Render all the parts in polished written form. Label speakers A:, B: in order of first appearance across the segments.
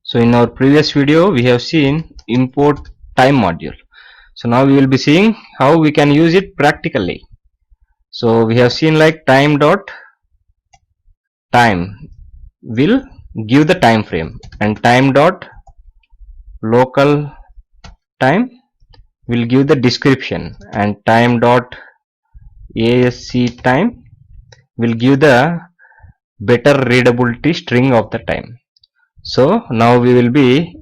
A: So in our previous video we have seen import time module. So now we will be seeing how we can use it practically. So we have seen like time dot time will give the time frame, and time dot local time will give the description, and time dot ASC time will give the better readability string of the time. So now we will be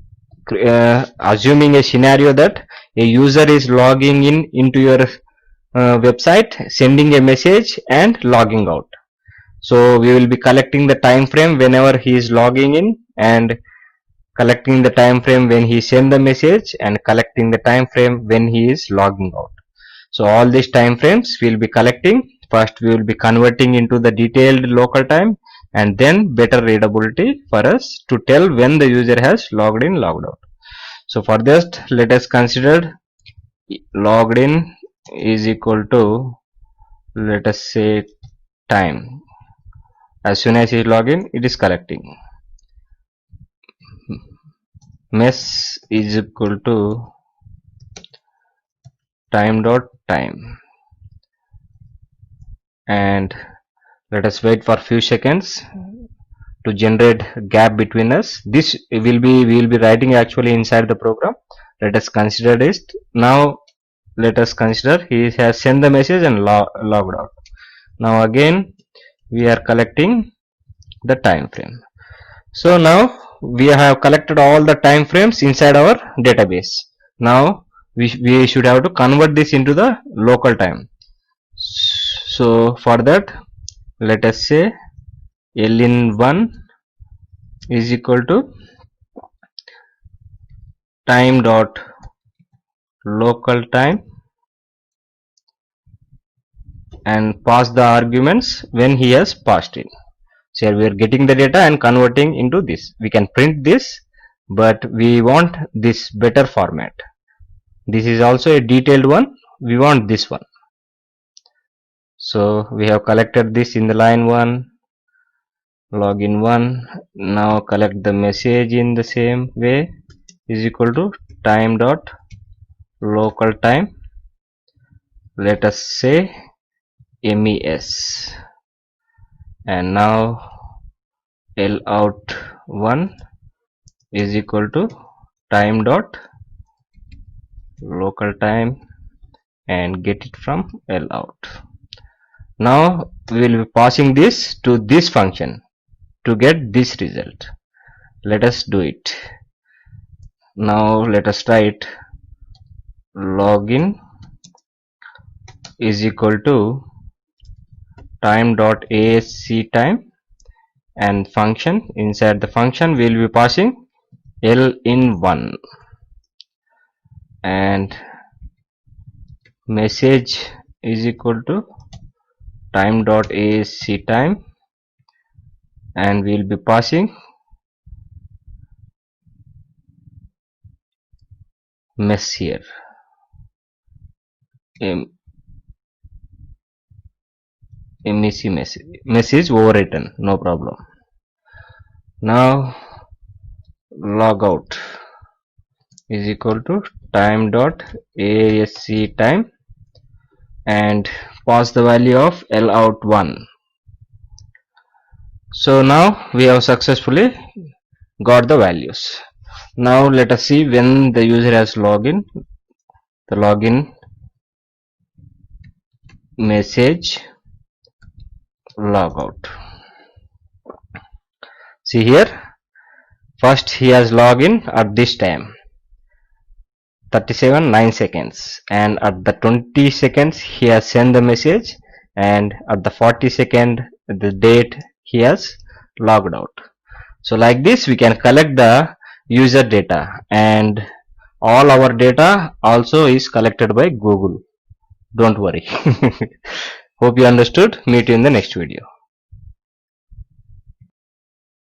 A: assuming a scenario that a user is logging in into your website, sending a message and logging out. So we will be collecting the time frame whenever he is logging in, and collecting the time frame when he send the message, and collecting the time frame when he is logging out. So all these time frames we will be collecting. First we will be converting into the detailed local time, and then better readability for us to tell when the user has logged in, logged out. So for this, let us consider logged in is equal to, let us say, time. As soon as he log in, it is collecting. Mess is equal to time dot time, and let us wait for few seconds to generate gap between us. This we will be writing actually inside the program. Let us consider this. Now let us consider he has sent the message and logged out. Now again we are collecting the time frame. So now we have collected all the time frames inside our database. Now we should have to convert this into the local time. So for that, let us say ln1 is equal to time dot local time, and pass the arguments when he has passed in. So here we are getting the data and converting into this. We can print this, but we want this better format. This is also a detailed one. We want this one. So we have collected this in the line 1, login 1. Now collect the message in the same way, is equal to time dot local time. Let us say MES, and now LOUT1 is equal to time dot local time, and get it from LOUT. Now we will be passing this to this function to get this result. Let us do it. Now let us write login is equal to time dot ASC time, and function, inside the function we will be passing ln1, and message is equal to time dot ASC time, and we will be passing mess here. MEC message overwritten, no problem. Now logout is equal to time dot ASC time, and pass the value of LOUT1. So now we have successfully got the values. Now let us see when the user has login. The login message logout. See here, first he has login at this time 37:09 seconds, and at the 20 seconds he has sent the message, and at the 40-second the date he has logged out. So like this we can collect the user data, and all our data also is collected by Google. Don't worry. Hope you understood. Meet you in the next video.